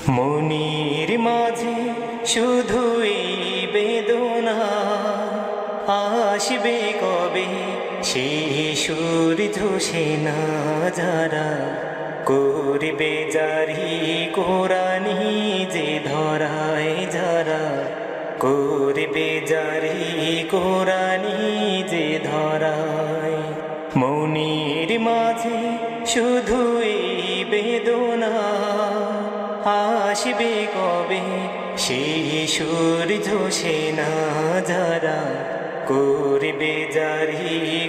মনির মাঝে শুধুই বেদনা, আসবে কবে সে সূর্য সেনা যারা করবে জারি কোরআনি যে ধরায় যারা করবে জারি কোরআনি যে ধরায়। মনির মাঝে শুধুই বেদনা, আসবে কবে সেই সূর্য সেনা যারা করবে জারি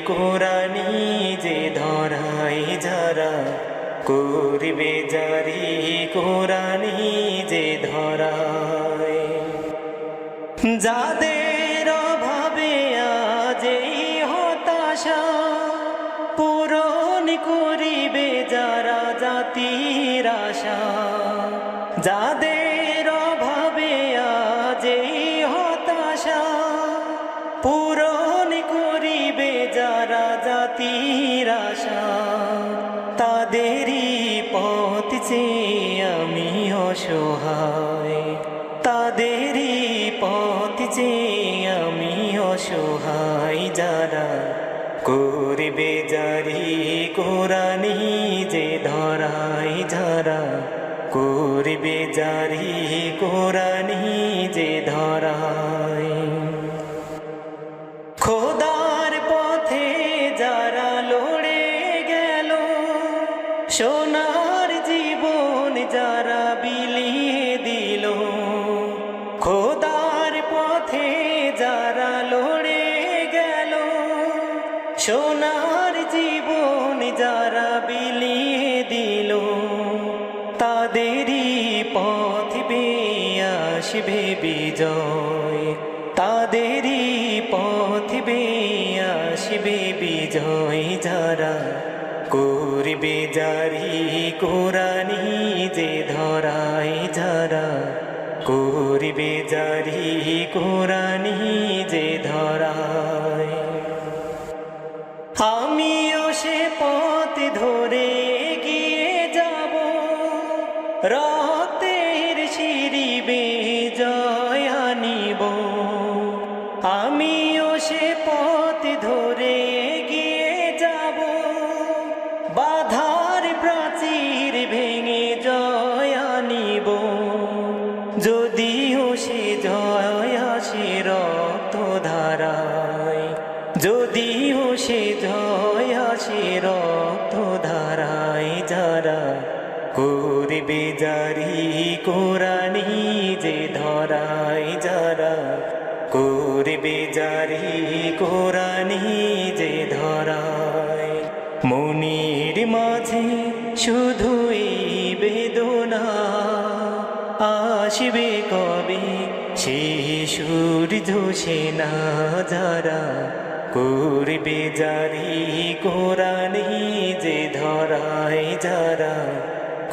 কোরআনি যে ধরায় যারা করবে জারি কোরআনি যে ধরায়। যাদের অভাবে আজ এই হতাশা পূরণ করিবে যারা জাতির আশা, যাদের অভাবে আজ এই হতাশা পূরণ করিবে যারা জাতির আশা, তাদেরই পথ চেয়ে আমি অসহায়, তাদেরই পথ চেয়ে আমি অসহায় যারা করবে জারি কোরআনি যে ধরায় যারা করবে জারি কোরআনি যে ধরায়। খোদার পথে যারা লড়ে গেল, সোনার জীবন যারা বিলিয়ে দিল, খোদার পথে যারা লড়ে গেল, সোনার জীবন যারা বিলিয়ে দিল, তাদেরই পথ বেয়ে আসবে বিজয়, তাদেরই পথ বেয়ে আসবে বিজয় যারা করবে জারি কোরআনি যে ধরায় যারা করবে জারি কোরআনি যে ধরায়। আমিও সে পথ ধরে গিয়ে যাব, রক্তের সিঁড়ি বেয়ে জয় আনিব, আমিও সে পথ ধরে গিয়ে যাব, বাধার প্রাচীর ভেঙে জয় আনিব, যদিও সে জয় আসে রক্ত ধারায়, যদিও সে জয় আসে রক্ত ধারায় যারা করবে জারি কোরআনি যে ধরায় যারা করবে জারি কোরআনি যে ধরায়। মনির মাঝে শুধুই বেদনা, আসবে কবে সেই সূর্য সেনা যারা করবে জারি কোরআনি যে ধরায় যারা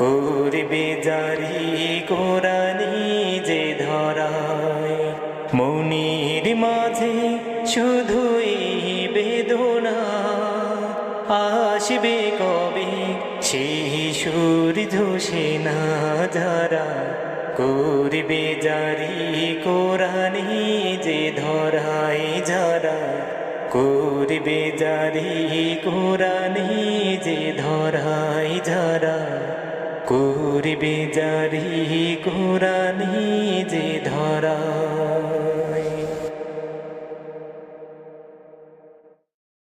করবে জারি কোরআনি যে ধরায়। মনির মাঝে শুধুই বেদনা, আসবে কবে সেই সূর্য সেনা যারা করবে জারি কোরআনি যে ধরায় যারা করবে জারি কোরআনি যে ধরায় যারা করবে জারি কোরআনি যে ধরায়।